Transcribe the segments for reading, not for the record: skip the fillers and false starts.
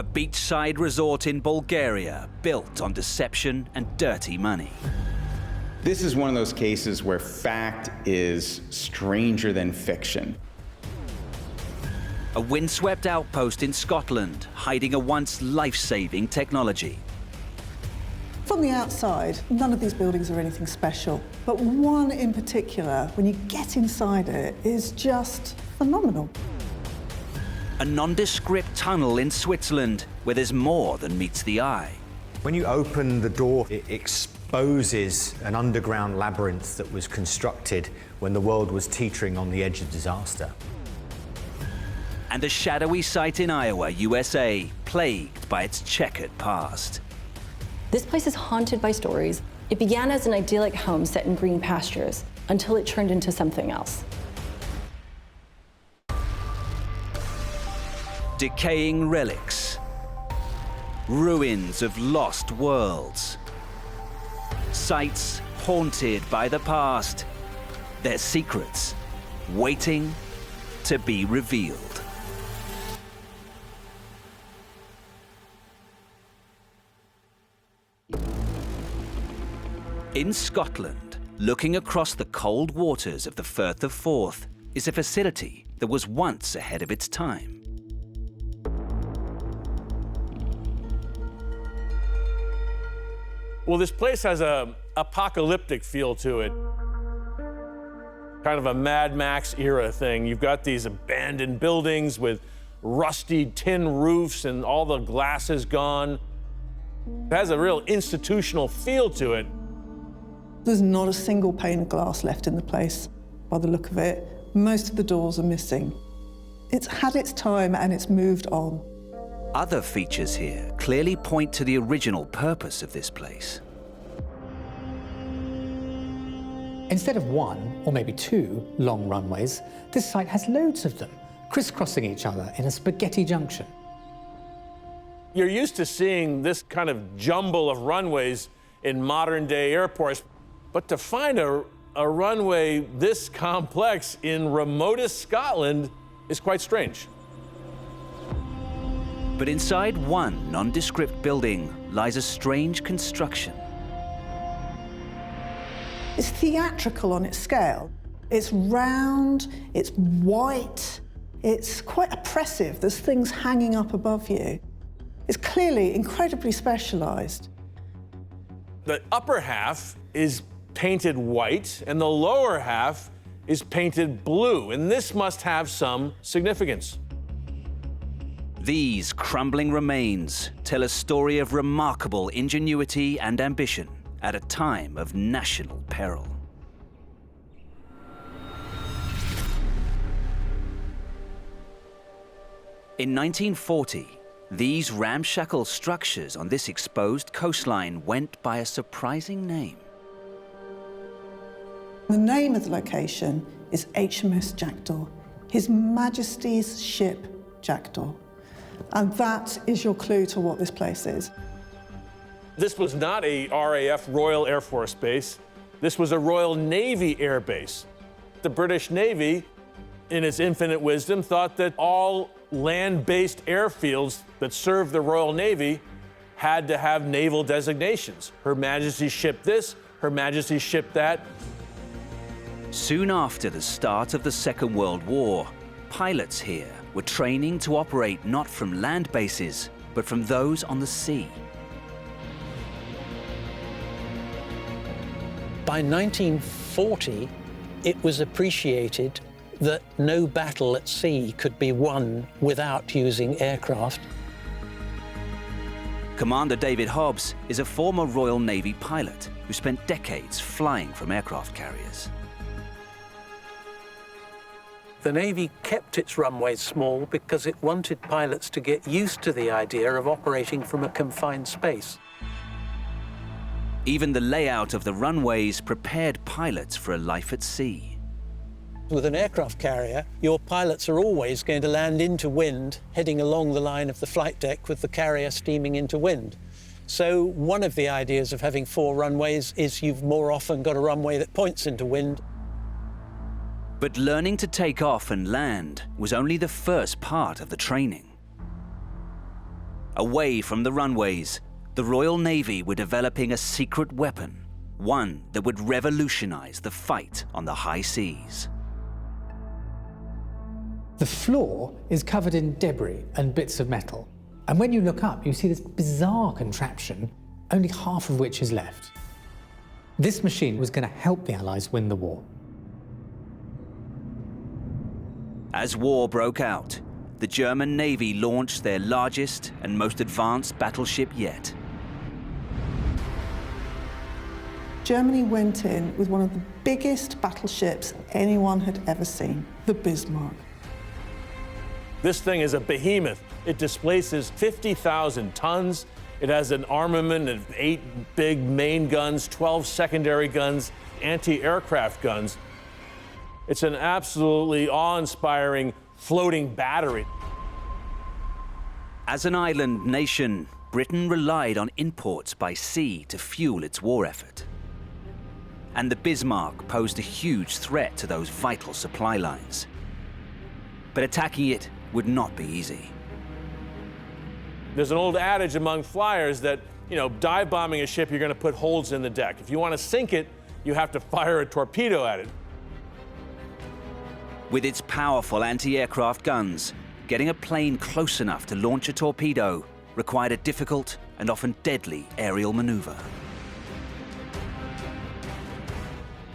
A beachside resort in Bulgaria built on deception and dirty money. This is one of those cases where fact is stranger than fiction. A windswept outpost in Scotland, hiding a once life-saving technology. From the outside, none of these buildings are anything special, but one in particular, when you get inside it, is just phenomenal. A nondescript tunnel in Switzerland, where there's more than meets the eye. When you open the door, it exposes an underground labyrinth that was constructed when the world was teetering on the edge of disaster. And a shadowy site in Iowa, USA, plagued by its checkered past. This place is haunted by stories. It began as an idyllic home set in green pastures until it turned into something else. Decaying relics, ruins of lost worlds, sites haunted by the past, their secrets waiting to be revealed. In Scotland, looking across the cold waters of the Firth of Forth, is a facility that was once ahead of its time. Well, this place has an apocalyptic feel to it. Kind of a Mad Max era thing. You've got these abandoned buildings with rusty tin roofs and all the glass is gone. It has a real institutional feel to it. There's not a single pane of glass left in the place, by the look of it. Most of the doors are missing. It's had its time and it's moved on. Other features here clearly point to the original purpose of this place. Instead of one, or maybe two, long runways, this site has loads of them, crisscrossing each other in a spaghetti junction. You're used to seeing this kind of jumble of runways in modern-day airports, but to find a runway this complex in remotest Scotland is quite strange. But inside one nondescript building lies a strange construction. It's theatrical on its scale. It's round, it's white, it's quite oppressive. There's things hanging up above you. It's clearly incredibly specialized. The upper half is painted white and the lower half is painted blue, and this must have some significance. These crumbling remains tell a story of remarkable ingenuity and ambition at a time of national peril. In 1940, these ramshackle structures on this exposed coastline went by a surprising name. The name of the location is HMS Jackdaw, His Majesty's ship Jackdaw. And that is your clue to what this place is. This was not a RAF, Royal Air Force base. This was a Royal Navy air base. The British Navy, in its infinite wisdom, thought that all land-based airfields that served the Royal Navy had to have naval designations. Her Majesty's ship this, Her Majesty's ship that. Soon after the start of the Second World War, pilots here were training to operate not from land bases, but from those on the sea. By 1940, it was appreciated that no battle at sea could be won without using aircraft. Commander David Hobbs is a former Royal Navy pilot who spent decades flying from aircraft carriers. The Navy kept its runways small because it wanted pilots to get used to the idea of operating from a confined space. Even the layout of the runways prepared pilots for a life at sea. With an aircraft carrier, your pilots are always going to land into wind, heading along the line of the flight deck with the carrier steaming into wind. So one of the ideas of having 4 runways is you've more often got a runway that points into wind. But learning to take off and land was only the first part of the training. Away from the runways, the Royal Navy were developing a secret weapon, one that would revolutionize the fight on the high seas. The floor is covered in debris and bits of metal. And when you look up, you see this bizarre contraption, only half of which is left. This machine was going to help the Allies win the war. As war broke out, the German Navy launched their largest and most advanced battleship yet. Germany went in with one of the biggest battleships anyone had ever seen, the Bismarck. This thing is a behemoth. It displaces 50,000 tons. It has an armament of 8 big main guns, 12 secondary guns, anti-aircraft guns. It's an absolutely awe-inspiring floating battery. As an island nation, Britain relied on imports by sea to fuel its war effort. And the Bismarck posed a huge threat to those vital supply lines. But attacking it would not be easy. There's an old adage among flyers that, dive bombing a ship, you're going to put holes in the deck. If you want to sink it, you have to fire a torpedo at it. With its powerful anti-aircraft guns, getting a plane close enough to launch a torpedo required a difficult and often deadly aerial maneuver.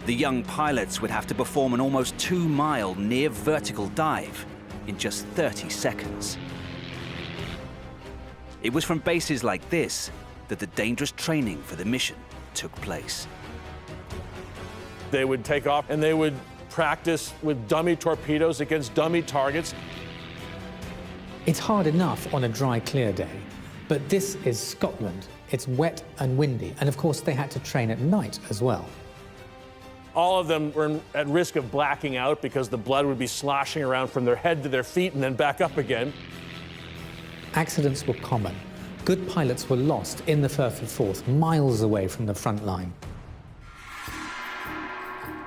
The young pilots would have to perform an almost 2-mile near vertical dive in just 30 seconds. It was from bases like this that the dangerous training for the mission took place. They would take off and they would practice with dummy torpedoes against dummy targets. It's hard enough on a dry, clear day, but this is Scotland. It's wet and windy, and of course they had to train at night as well. All of them were at risk of blacking out because the blood would be sloshing around from their head to their feet and then back up again. Accidents were common. Good pilots were lost in the Firth of Forth, miles away from the front line.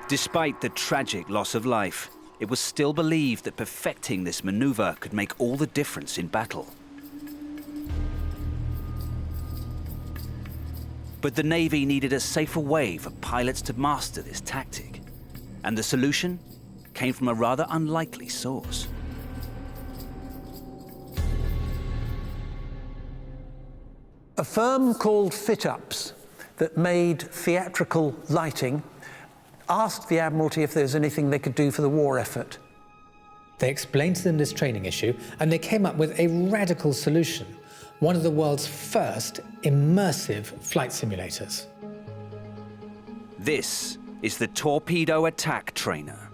Despite the tragic loss of life, it was still believed that perfecting this maneuver could make all the difference in battle. But the Navy needed a safer way for pilots to master this tactic. And the solution came from a rather unlikely source. A firm called Fit-Ups that made theatrical lighting asked the Admiralty if there was anything they could do for the war effort. They explained to them this training issue, and they came up with a radical solution, one of the world's first immersive flight simulators. This is the Torpedo Attack Trainer.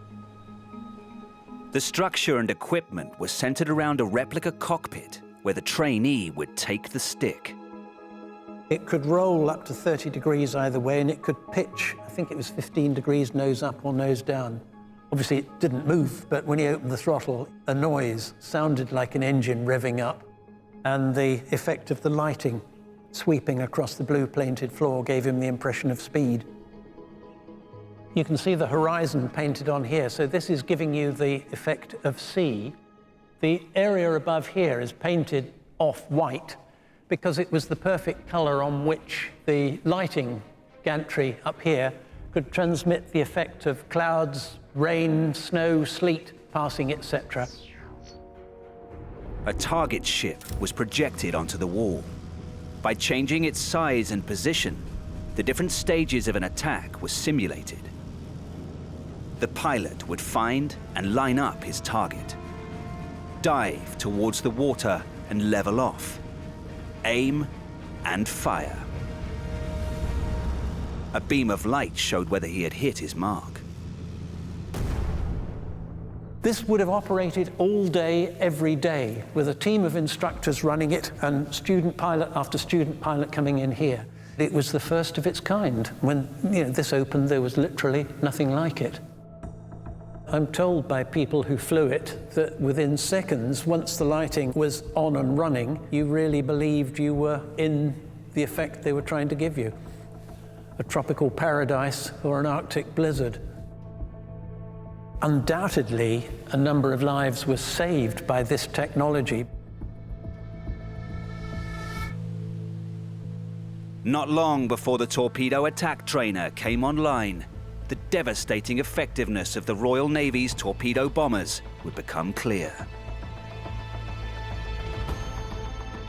The structure and equipment were centered around a replica cockpit where the trainee would take the stick. It could roll up to 30 degrees either way, and it could pitch, I think it was 15 degrees nose up or nose down. Obviously it didn't move, but when he opened the throttle, a noise sounded like an engine revving up, and the effect of the lighting sweeping across the blue painted floor gave him the impression of speed. You can see the horizon painted on here, so this is giving you the effect of sea. The area above here is painted off-white because it was the perfect color on which the lighting gantry up here could transmit the effect of clouds, rain, snow, sleet passing, etc. A target ship was projected onto the wall. By changing its size and position, the different stages of an attack were simulated. The pilot would find and line up his target, dive towards the water and level off, aim and fire. A beam of light showed whether he had hit his mark. This would have operated all day, every day, with a team of instructors running it and student pilot after student pilot coming in here. It was the first of its kind. When this opened, there was literally nothing like it. I'm told by people who flew it that within seconds, once the lighting was on and running, you really believed you were in the effect they were trying to give you. A tropical paradise or an Arctic blizzard. Undoubtedly, a number of lives were saved by this technology. Not long before the Torpedo attack trainer came online, the devastating effectiveness of the Royal Navy's torpedo bombers would become clear.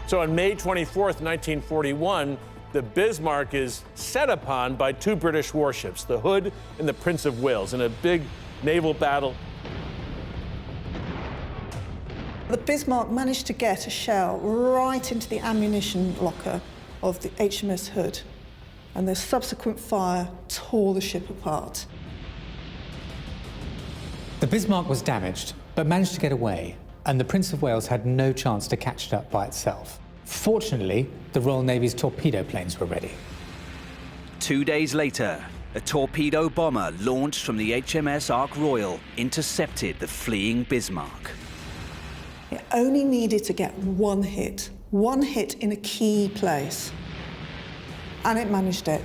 So on May 24th, 1941, the Bismarck is set upon by two British warships, the Hood and the Prince of Wales, in a big naval battle. The Bismarck managed to get a shell right into the ammunition locker of the HMS Hood, and the subsequent fire tore the ship apart. The Bismarck was damaged, but managed to get away, and the Prince of Wales had no chance to catch it up by itself. Fortunately, the Royal Navy's torpedo planes were ready. 2 days later, a torpedo bomber launched from the HMS Ark Royal intercepted the fleeing Bismarck. It only needed to get one hit in a key place, and it managed it.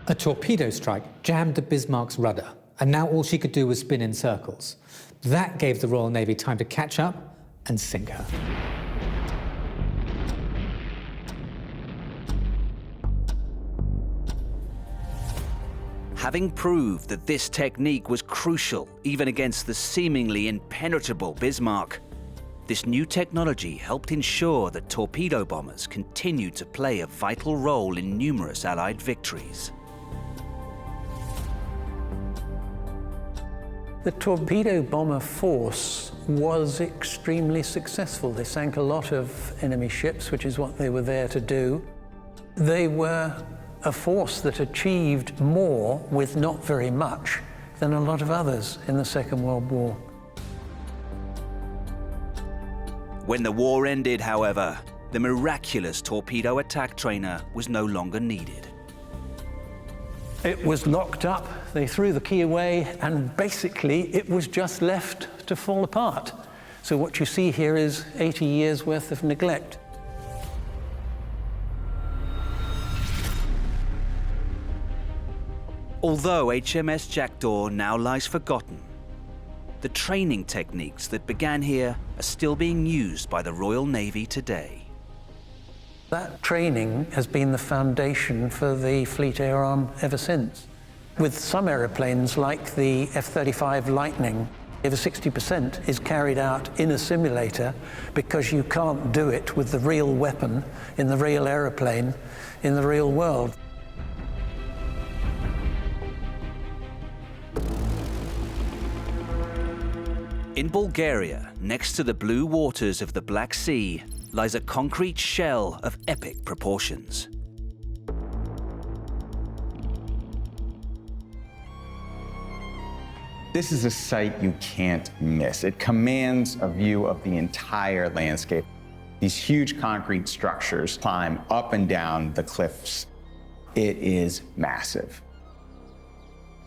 A torpedo strike jammed the Bismarck's rudder, and now all she could do was spin in circles. That gave the Royal Navy time to catch up and sink her. Having proved that this technique was crucial even against the seemingly impenetrable Bismarck, this new technology helped ensure that torpedo bombers continued to play a vital role in numerous Allied victories. The torpedo bomber force was extremely successful. They sank a lot of enemy ships, which is what they were there to do. They were a force that achieved more with not very much than a lot of others in the Second World War. When the war ended, however, the miraculous torpedo attack trainer was no longer needed. It was locked up, they threw the key away, and basically it was just left to fall apart. So what you see here is 80 years worth of neglect. Although HMS Jackdaw now lies forgotten, the training techniques that began here are still being used by the Royal Navy today. That training has been the foundation for the Fleet Air Arm ever since. With some aeroplanes like the F-35 Lightning, over 60% is carried out in a simulator because you can't do it with the real weapon in the real aeroplane in the real world. In Bulgaria, next to the blue waters of the Black Sea, lies a concrete shell of epic proportions. This is a site you can't miss. It commands a view of the entire landscape. These huge concrete structures climb up and down the cliffs. It is massive.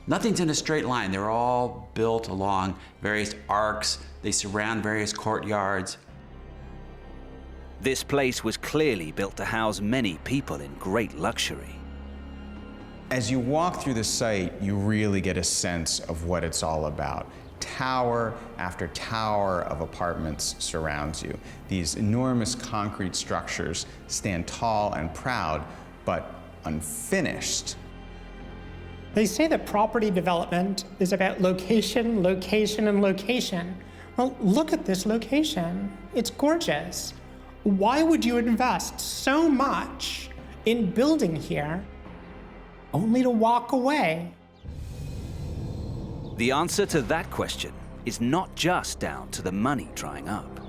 Nothing's in a straight line. They're all built along various arcs. They surround various courtyards. This place was clearly built to house many people in great luxury. As you walk through the site, you really get a sense of what it's all about. Tower after tower of apartments surrounds you. These enormous concrete structures stand tall and proud, but unfinished. They say that property development is about location, location, and location. Well, look at this location. It's gorgeous. Why would you invest so much in building here only to walk away? The answer to that question is not just down to the money drying up.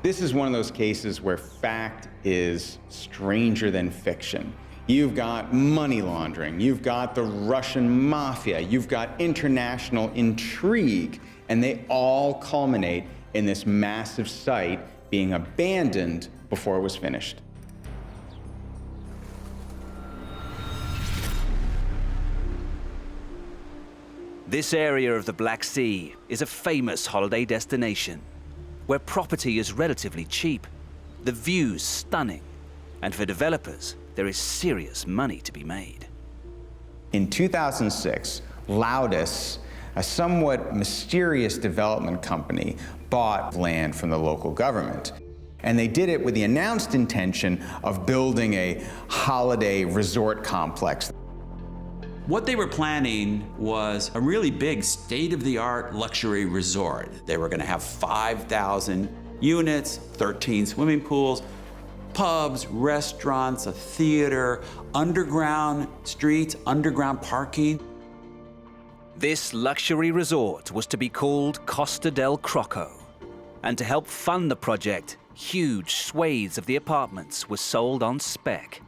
This is one of those cases where fact is stranger than fiction. You've got money laundering, you've got the Russian mafia, you've got international intrigue, and they all culminate in this massive site being abandoned before it was finished. This area of the Black Sea is a famous holiday destination where property is relatively cheap, the views stunning, and for developers, there is serious money to be made. In 2006, Loudis, a somewhat mysterious development company, bought land from the local government. And they did it with the announced intention of building a holiday resort complex. What they were planning was a really big state-of-the-art luxury resort. They were gonna have 5,000 units, 13 swimming pools, pubs, restaurants, a theater, underground streets, underground parking. This luxury resort was to be called Costa del Croco. And to help fund the project, huge swathes of the apartments were sold on spec.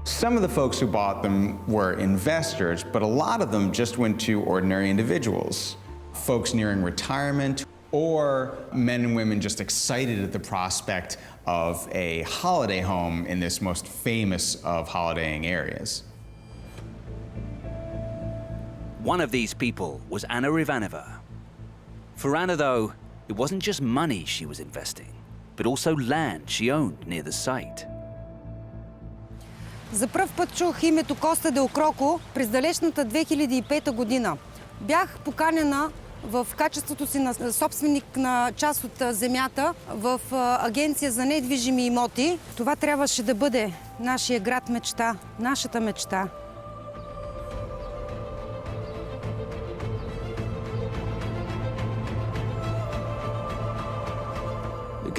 Some of the folks who bought them were investors, but a lot of them just went to ordinary individuals, folks nearing retirement, or men and women just excited at the prospect of a holiday home in this most famous of holidaying areas. One of these people was Anna Ivanova. For Anna, though, it wasn't just money she was investing, but also land she owned near the site. За пръв път чух името Costa Del Croco през далечната 2005 година. Бях поканена в качеството си на собственик на част от земята в агенция за недвижими имоти. Това трябваше да бъде нашия град мечта, нашата мечта.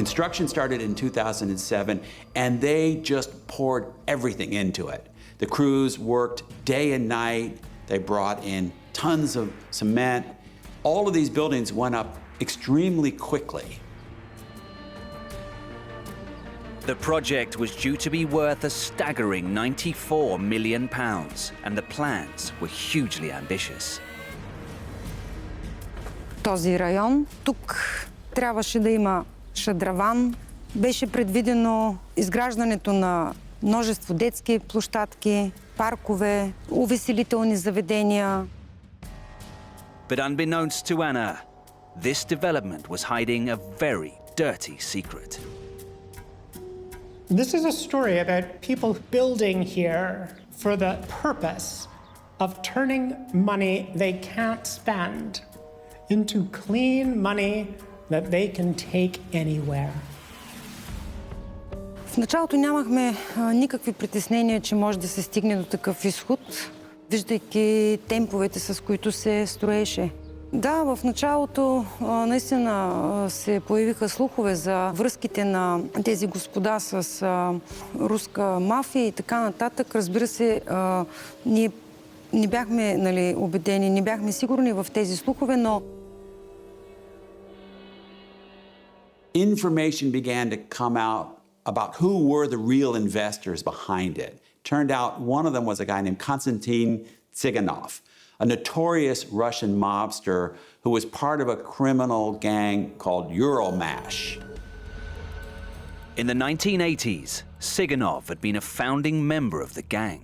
Construction started in 2007, and they just poured everything into it. The crews worked day and night. They brought in tons of cement. All of these buildings went up extremely quickly. The project was due to be worth a staggering £94 million, and the plans were hugely ambitious. Този район, тук трябваше да има шадраван. Беше предвидено изграждането на множество детски площадки, паркове, увеселителни заведения. But unbeknownst to Anna, this development was hiding a very dirty secret. This is a story about people building here for the purpose of turning money they can't spend into clean money that they can take anywhere. В началото нямахме никакви притеснения, че може да се стигне до такъв изход, виждайки темповете, с които се строеше. Да, в началото наистина се появиха слухове за връзките на тези господа с руска мафия и така нататък. Разбира се, ние не бяхме убедени, не бяхме сигурни в тези слухове, но Information began to come out about who were the real investors behind it. Turned out one of them was a guy named Constantine Siganov, a notorious Russian mobster who was part of a criminal gang called Euromash. In the 1980s, Siganov had been a founding member of the gang.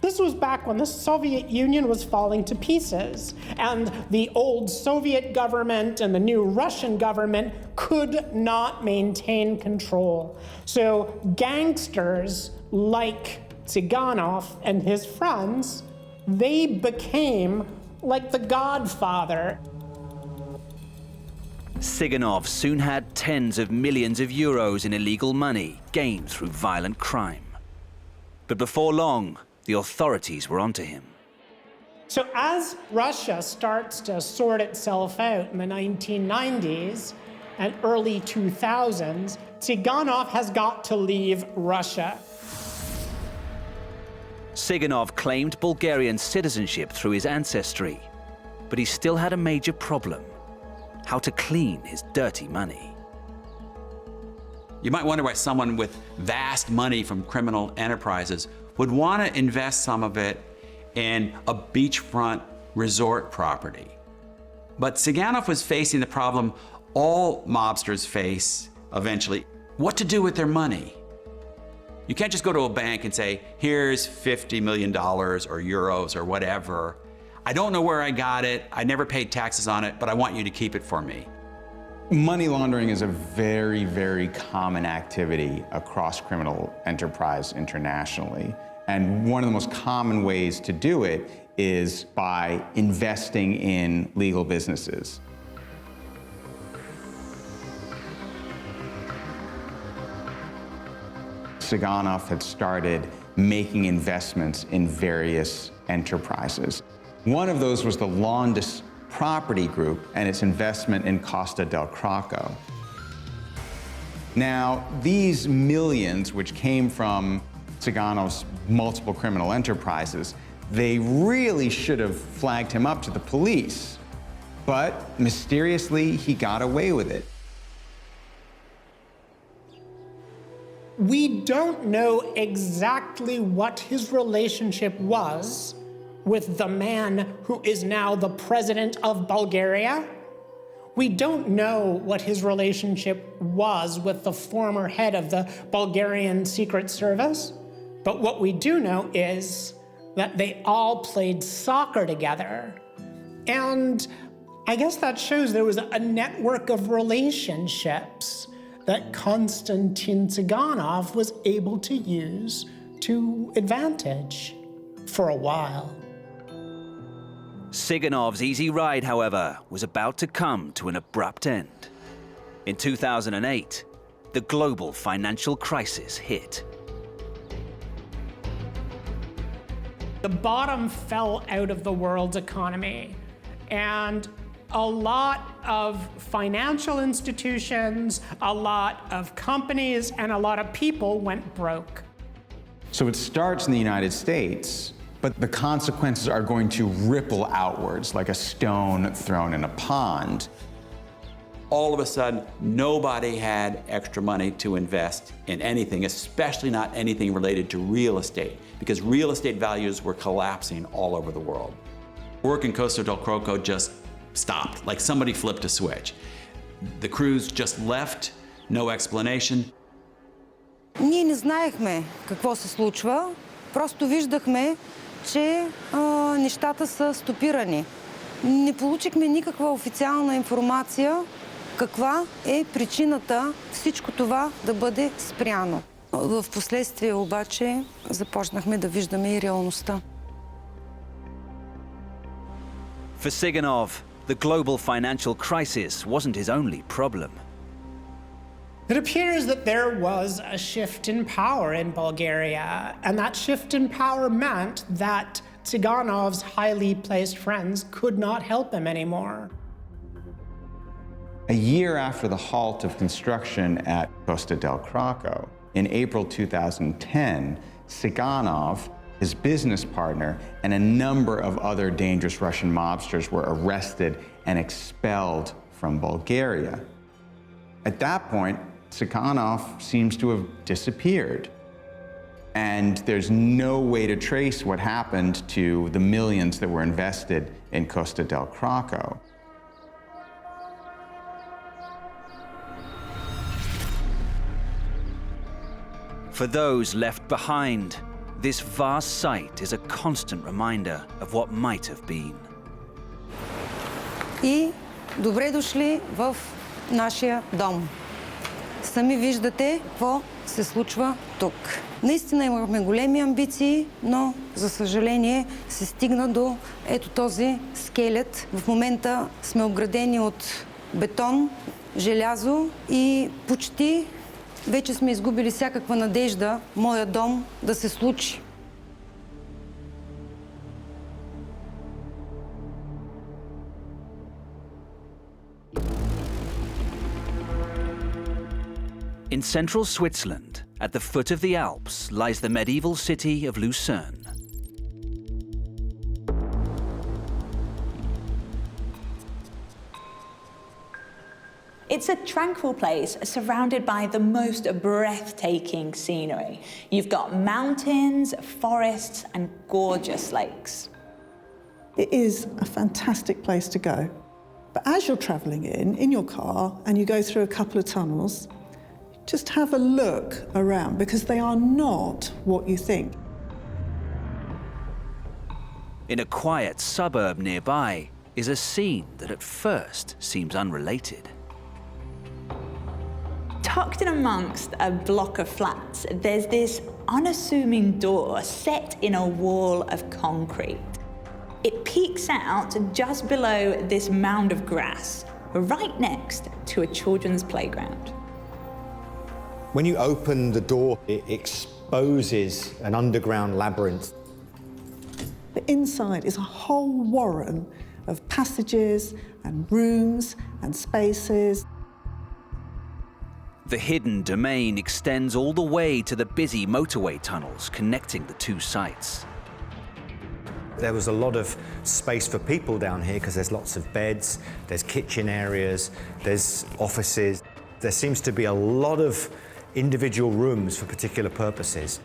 This was back when the Soviet Union was falling to pieces, and the old Soviet government and the new Russian government could not maintain control. So gangsters like Siganov and his friends, they became like the Godfather. Siganov soon had tens of millions of euros in illegal money gained through violent crime. But before long, the authorities were onto him. So as Russia starts to sort itself out in the 1990s and early 2000s, Siganov has got to leave Russia. Siganov claimed Bulgarian citizenship through his ancestry, but he still had a major problem: how to clean his dirty money. You might wonder why someone with vast money from criminal enterprises would want to invest some of it in a beachfront resort property. But Siganov was facing the problem all mobsters face eventually: what to do with their money. You can't just go to a bank and say, here's $50 million or euros or whatever. I don't know where I got it, I never paid taxes on it, but I want you to keep it for me. Money laundering is a very, very common activity across criminal enterprise internationally. And one of the most common ways to do it is by investing in legal businesses. Siganov had started making investments in various enterprises. One of those was the Londis Property Group and its investment in Costa del Croco. Now, these millions, which came from Siganov's multiple criminal enterprises, they really should have flagged him up to the police. But mysteriously, he got away with it. We don't know exactly what his relationship was with the man who is now the president of Bulgaria. We don't know what his relationship was with the former head of the Bulgarian Secret Service. But what we do know is that they all played soccer together. And I guess that shows there was a network of relationships that Constantine Siganov was able to use to advantage for a while. Siganov's easy ride, however, was about to come to an abrupt end. In 2008, the global financial crisis hit. The bottom fell out of the world's economy, and a lot of financial institutions, a lot of companies, and a lot of people went broke. So it starts in the United States, but the consequences are going to ripple outwards like a stone thrown in a pond. All of a sudden, nobody had extra money to invest in anything, especially not anything related to real estate, because real estate values were collapsing all over the world. Work in Costa del Croco just stopped, like somebody flipped a switch. The crews just left, no explanation. Ние не знаехме какво се случва, просто виждахме, че нещата са стопирани. Не получихме никаква официална информация каква е причината всичко това да бъде спряно. В последствие обаче започнахме да виждаме и реалността. For Siganov, the global financial crisis wasn't his only problem. It appears that there was a shift in power in Bulgaria, and that shift in power meant that Siganov's highly placed friends could not help him anymore. A year after the halt of construction at Costa del Croco, in April 2010, Siganov, his business partner, and a number of other dangerous Russian mobsters were arrested and expelled from Bulgaria. At that point, Siganov seems to have disappeared. And there's no way to trace what happened to the millions that were invested in Costa del Croco. For those left behind, this vast site is a constant reminder of what might have been. И добре дошли в нашия дом. Сами виждате какво се случва тук. Наистина имахме големи амбиции, но за съжаление се стигна до ето този скелет. В момента сме оградени от бетон, желязо и почти вече сме изгубили всякаква надежда моя дом да се случи. In central Switzerland, at the foot of the Alps, lies the medieval city of Lucerne. It's a tranquil place surrounded by the most breathtaking scenery. You've got mountains, forests, and gorgeous lakes. It is a fantastic place to go. But as you're travelling in your car, and you go through a couple of tunnels, just have a look around, because they are not what you think. In a quiet suburb nearby is a scene that at first seems unrelated. Tucked in amongst a block of flats, there's this unassuming door set in a wall of concrete. It peeks out just below this mound of grass, right next to a children's playground. When you open the door, it exposes an underground labyrinth. The inside is a whole warren of passages and rooms and spaces. The hidden domain extends all the way to the busy motorway tunnels connecting the two sites. There was a lot of space for people down here because there's lots of beds, there's kitchen areas, there's offices. There seems to be a lot of individual rooms for particular purposes.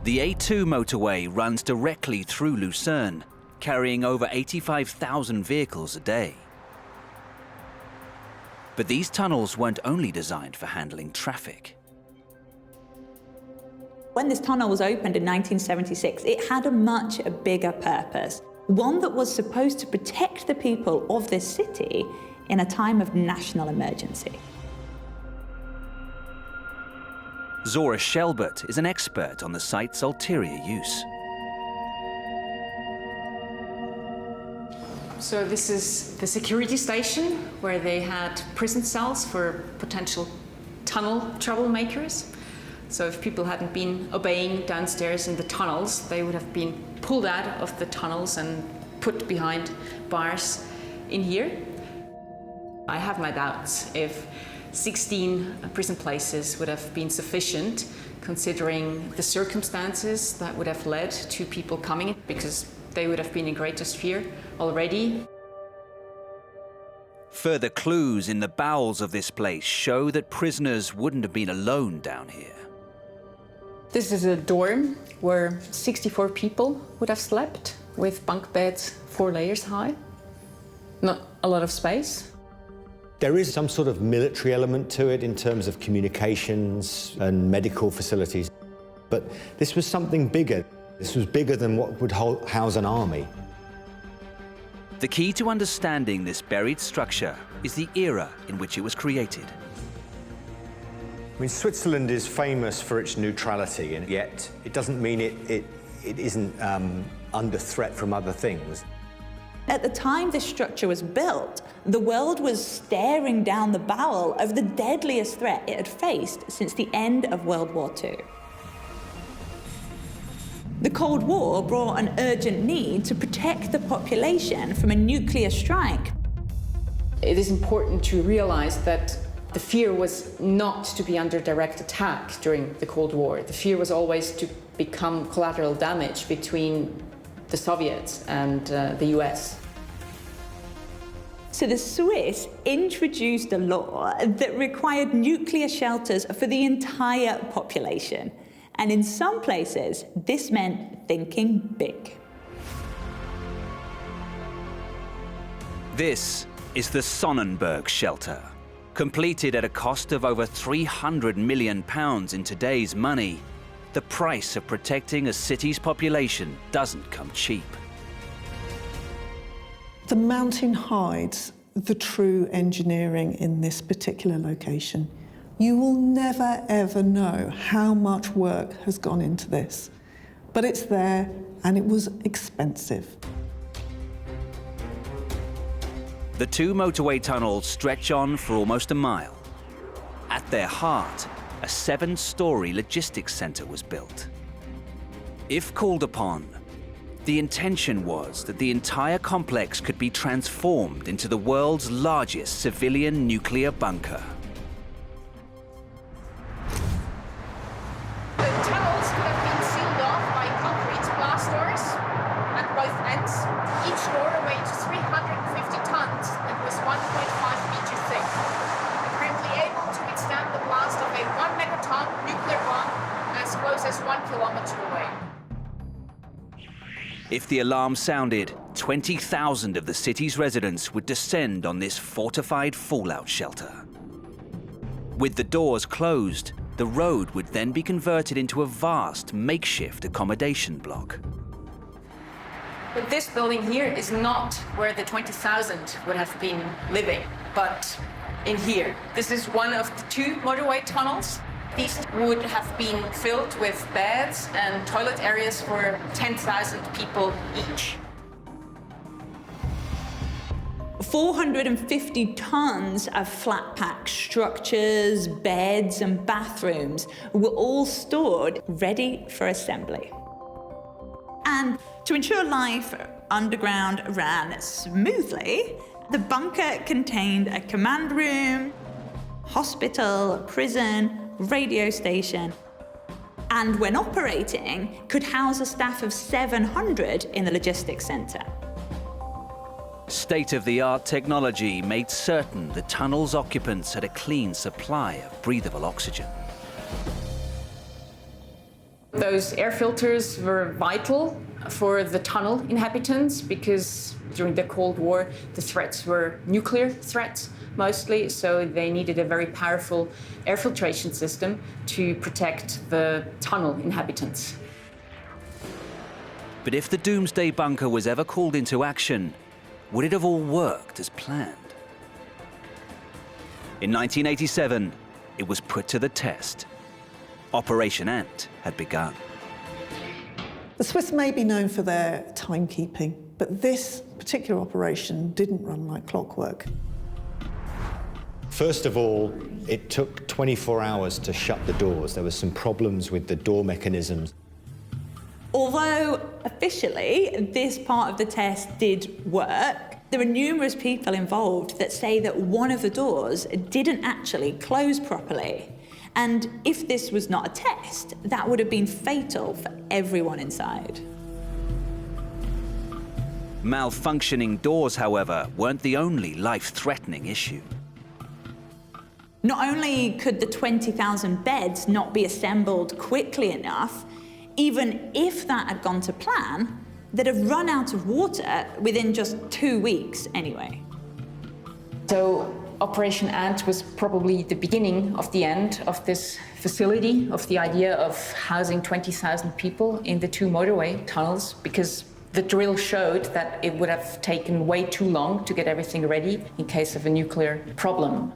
The A2 motorway runs directly through Lucerne, carrying over 85,000 vehicles a day. But these tunnels weren't only designed for handling traffic. When this tunnel was opened in 1976, it had a much bigger purpose, one that was supposed to protect the people of this city in a time of national emergency. Zora Shelbert is an expert on the site's ulterior use. So this is the security station where they had prison cells for potential tunnel troublemakers. So if people hadn't been obeying downstairs in the tunnels, they would have been pulled out of the tunnels and put behind bars in here. I have my doubts if 16 prison places would have been sufficient, considering the circumstances that would have led to people coming in, because they would have been in greatest fear already. Further clues in the bowels of this place show that prisoners wouldn't have been alone down here. This is a dorm where 64 people would have slept, with bunk beds 4 layers high. Not a lot of space. There is some sort of military element to it in terms of communications and medical facilities. But this was something bigger. This was bigger than what would house an army. The key to understanding this buried structure is the era in which it was created. I mean, Switzerland is famous for its neutrality, and yet it doesn't mean it isn't under threat from other things. At the time this structure was built, the world was staring down the barrel of the deadliest threat it had faced since the end of World War II. The Cold War brought an urgent need to protect the population from a nuclear strike. It is important to realize that the fear was not to be under direct attack during the Cold War. The fear was always to become collateral damage between the Soviets and the US. So the Swiss introduced a law that required nuclear shelters for the entire population. And in some places, this meant thinking big. This is the Sonnenberg shelter. Completed at a cost of over £300 million in today's money, the price of protecting a city's population doesn't come cheap. The mountain hides the true engineering in this particular location. You will never, ever know how much work has gone into this, but it's there and it was expensive. The two motorway tunnels stretch on for almost a mile. At their heart, a 7-story logistics center was built. If called upon, the intention was that the entire complex could be transformed into the world's largest civilian nuclear bunker. The tunnels could have been sealed off by concrete blast doors at both ends. Each door weighed 350 tons and was 1.5 meters thick, apparently able to withstand the blast of a 1 megaton nuclear bomb as close as 1 kilometer away. If the alarm sounded, 20,000 of the city's residents would descend on this fortified fallout shelter. With the doors closed, the road would then be converted into a vast makeshift accommodation block. But this building here is not where the 20,000 would have been living, but in here. This is one of the 2 motorway tunnels. These would have been filled with beds and toilet areas for 10,000 people each. 450 tons of flat-pack structures, beds, and bathrooms were all stored ready for assembly. And to ensure life underground ran smoothly, the bunker contained a command room, hospital, prison, radio station, and when operating, could house a staff of 700 in the logistics center. State-of-the-art technology made certain the tunnel's occupants had a clean supply of breathable oxygen. Those air filters were vital for the tunnel inhabitants because during the Cold War, the threats were nuclear threats mostly, so they needed a very powerful air filtration system to protect the tunnel inhabitants. But if the Doomsday Bunker was ever called into action, would it have all worked as planned? In 1987, it was put to the test. Operation Ant had begun. The Swiss may be known for their timekeeping, but this particular operation didn't run like clockwork. First of all, it took 24 hours to shut the doors. There were some problems with the door mechanisms. Although officially this part of the test did work, there are numerous people involved that say that one of the doors didn't actually close properly. And if this was not a test, that would have been fatal for everyone inside. Malfunctioning doors, however, weren't the only life-threatening issue. Not only could the 20,000 beds not be assembled quickly enough, even if that had gone to plan, they'd have run out of water within just 2 weeks anyway. So Operation Ant was probably the beginning of the end of this facility, of the idea of housing 20,000 people in the two motorway tunnels, because the drill showed that it would have taken way too long to get everything ready in case of a nuclear problem.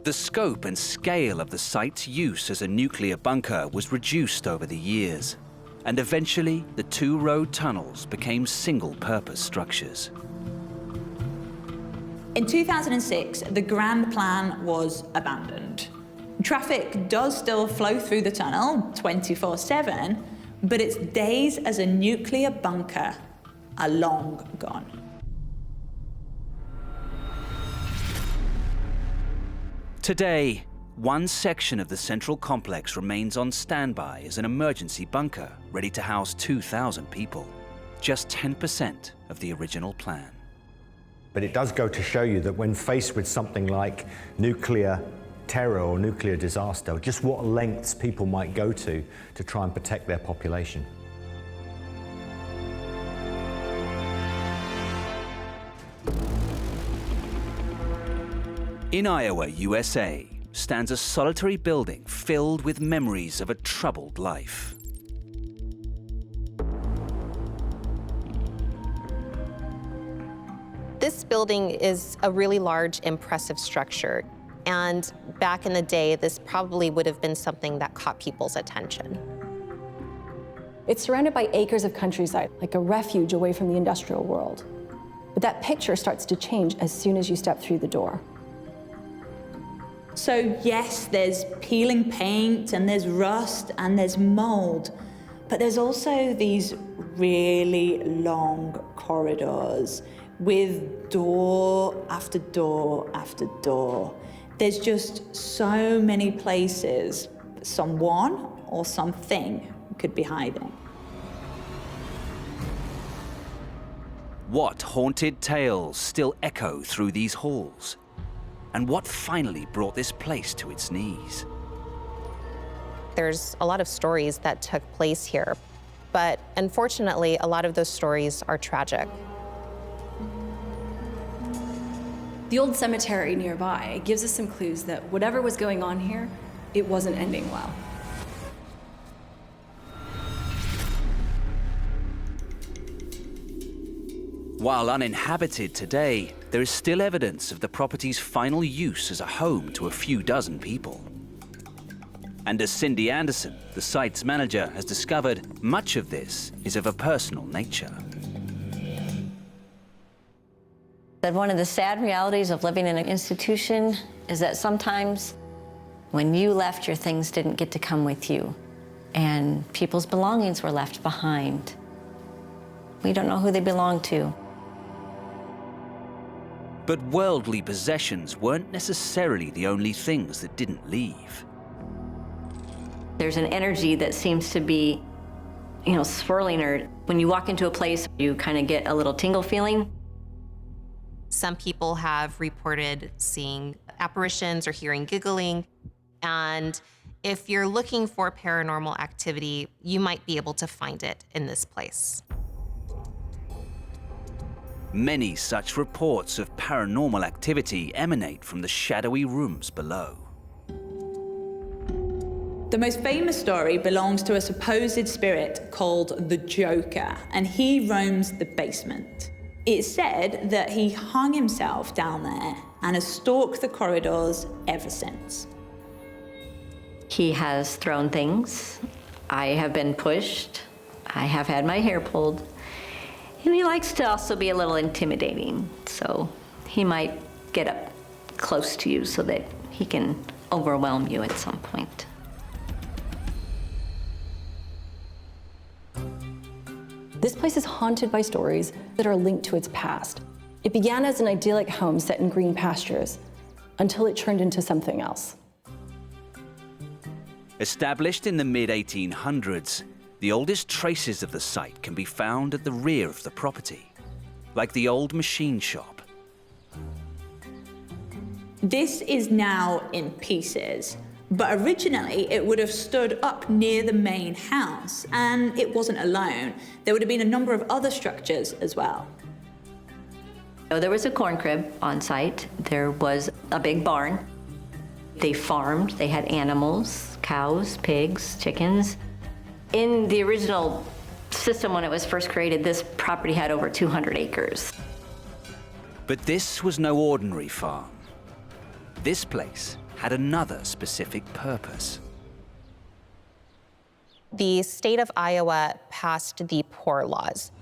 The scope and scale of the site's use as a nuclear bunker was reduced over the years, and eventually the two road tunnels became single-purpose structures. In 2006, the grand plan was abandoned. Traffic does still flow through the tunnel 24/7, but its days as a nuclear bunker are long gone. Today, one section of the central complex remains on standby as an emergency bunker ready to house 2,000 people, just 10% of the original plan. But it does go to show you that when faced with something like nuclear terror or nuclear disaster, just what lengths people might go to try and protect their population. In Iowa, USA, stands a solitary building filled with memories of a troubled life. This building is a really large, impressive structure. And back in the day, this probably would have been something that caught people's attention. It's surrounded by acres of countryside, like a refuge away from the industrial world. But that picture starts to change as soon as you step through the door. So yes, there's peeling paint and there's rust and there's mold, but there's also these really long corridors with door after door after door. There's just so many places someone or something could be hiding. What haunted tales still echo through these halls? And what finally brought this place to its knees? There's a lot of stories that took place here, but unfortunately, a lot of those stories are tragic. The old cemetery nearby gives us some clues that whatever was going on here, it wasn't ending well. While uninhabited today, there is still evidence of the property's final use as a home to a few dozen people. And as Cindy Anderson, the site's manager, has discovered, much of this is of a personal nature. That one of the sad realities of living in an institution is that sometimes when you left, your things didn't get to come with you, and people's belongings were left behind. We don't know who they belong to. But worldly possessions weren't necessarily the only things that didn't leave. There's an energy that seems to be, swirling, or when you walk into a place, you kind of get a little tingle feeling. Some people have reported seeing apparitions or hearing giggling. And if you're looking for paranormal activity, you might be able to find it in this place. Many such reports of paranormal activity emanate from the shadowy rooms below. The most famous story belongs to a supposed spirit called the Joker, and he roams the basement. It's said that he hung himself down there and has stalked the corridors ever since. He has thrown things. I have been pushed. I have had my hair pulled. And he likes to also be a little intimidating. So he might get up close to you so that he can overwhelm you at some point. This place is haunted by stories that are linked to its past. It began as an idyllic home set in green pastures until it turned into something else. Established in the mid-1800s, the oldest traces of the site can be found at the rear of the property, like the old machine shop. This is now in pieces, but originally it would have stood up near the main house, and it wasn't alone. There would have been a number of other structures as well. So there was a corn crib on site. There was a big barn. They farmed. They had animals, cows, pigs, chickens. In the original system when it was first created, this property had over 200 acres. But this was no ordinary farm. This place had another specific purpose. The state of Iowa passed the Poor Laws.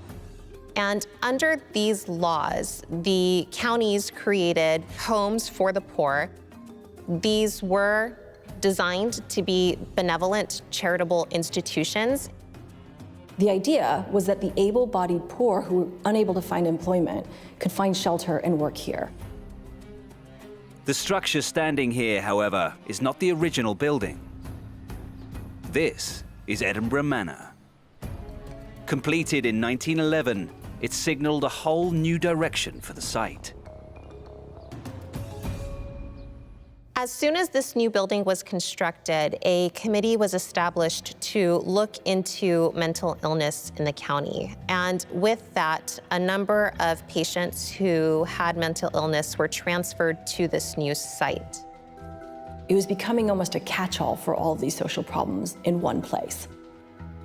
And under these laws, the counties created homes for the poor. These were designed to be benevolent, charitable institutions. The idea was that the able-bodied poor who were unable to find employment could find shelter and work here. The structure standing here, however, is not the original building. This is Edinburgh Manor. Completed in 1911, it signaled a whole new direction for the site. As soon as this new building was constructed, a committee was established to look into mental illness in the county. And with that, a number of patients who had mental illness were transferred to this new site. It was becoming almost a catch-all for all of these social problems in one place.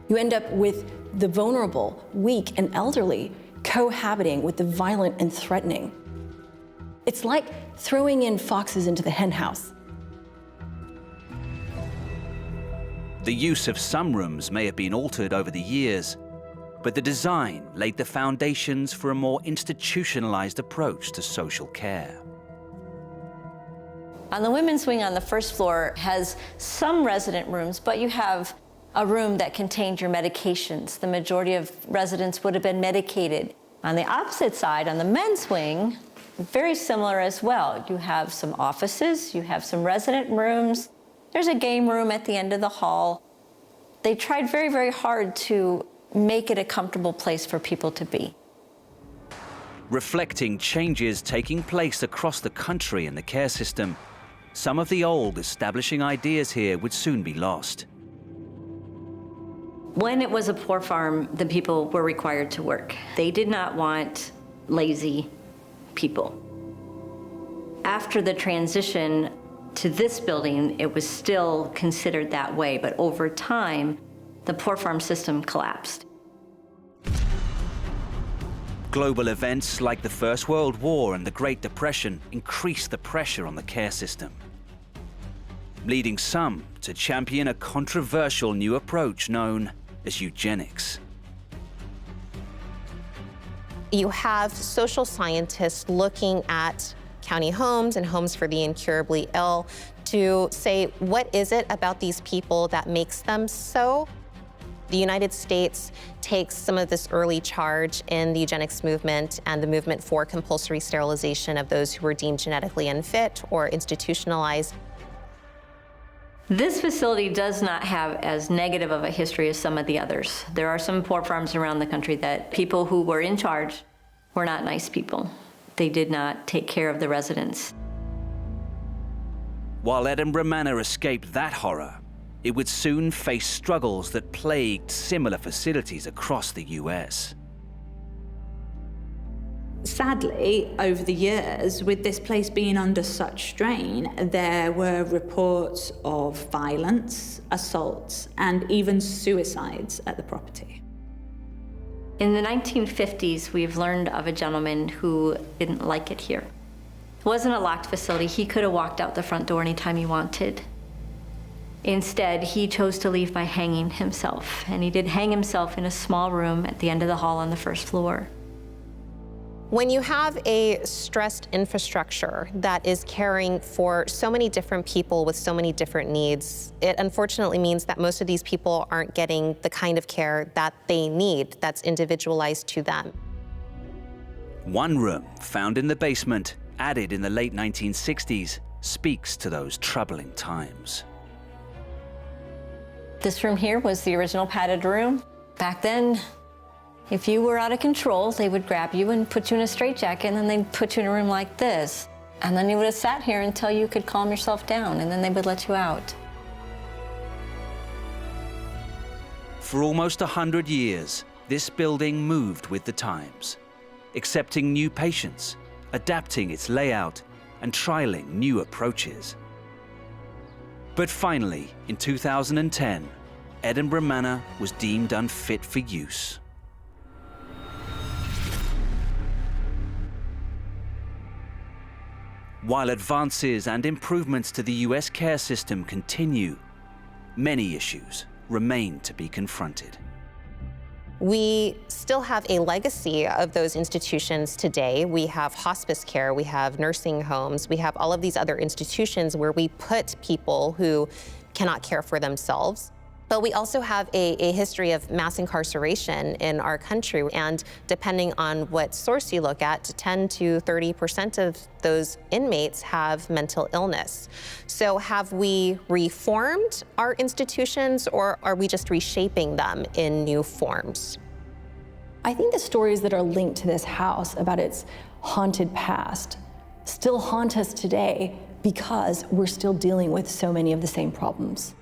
You end up with the vulnerable, weak, and elderly cohabiting with the violent and threatening. It's like throwing in foxes into the henhouse. The use of some rooms may have been altered over the years, but the design laid the foundations for a more institutionalized approach to social care. On the women's wing on the first floor has some resident rooms, but you have a room that contained your medications. The majority of residents would have been medicated. On the opposite side, on the men's wing, very similar as well. You have some offices, you have some resident rooms. There's a game room at the end of the hall. They tried very, very hard to make it a comfortable place for people to be. Reflecting changes taking place across the country in the care system, some of the old establishing ideas here would soon be lost. When it was a poor farm, the people were required to work. They did not want lazy people. After the transition to this building, it was still considered that way, but over time, the poor farm system collapsed. Global events like the First World War and the Great Depression increased the pressure on the care system, leading some to champion a controversial new approach known as eugenics. You have social scientists looking at county homes and homes for the incurably ill to say, what is it about these people that makes them so? The United States takes some of this early charge in the eugenics movement and the movement for compulsory sterilization of those who were deemed genetically unfit or institutionalized. This facility does not have as negative of a history as some of the others. There are some poor farms around the country that people who were in charge were not nice people. They did not take care of the residents. While Edinburgh Manor escaped that horror, it would soon face struggles that plagued similar facilities across the US. Sadly, over the years, with this place being under such strain, there were reports of violence, assaults, and even suicides at the property. In the 1950s, we've learned of a gentleman who didn't like it here. It wasn't a locked facility. He could have walked out the front door anytime he wanted. Instead, he chose to leave by hanging himself, and he did hang himself in a small room at the end of the hall on the first floor. When you have a stressed infrastructure that is caring for so many different people with so many different needs, it unfortunately means that most of these people aren't getting the kind of care that they need that's individualized to them. One room found in the basement, added in the late 1960s, speaks to those troubling times. This room here was the original padded room. Back then, if you were out of control, they would grab you and put you in a straitjacket, and then they'd put you in a room like this. And then you would have sat here until you could calm yourself down, and then they would let you out. For almost 100 years, this building moved with the times, accepting new patients, adapting its layout, and trialing new approaches. But finally, in 2010, Edinburgh Manor was deemed unfit for use. While advances and improvements to the US care system continue, many issues remain to be confronted. We still have a legacy of those institutions today. We have hospice care, we have nursing homes, we have all of these other institutions where we put people who cannot care for themselves. But we also have a history of mass incarceration in our country, and depending on what source you look at, 10 to 30% of those inmates have mental illness. So have we reformed our institutions, or are we just reshaping them in new forms? I think the stories that are linked to this house about its haunted past still haunt us today because we're still dealing with so many of the same problems.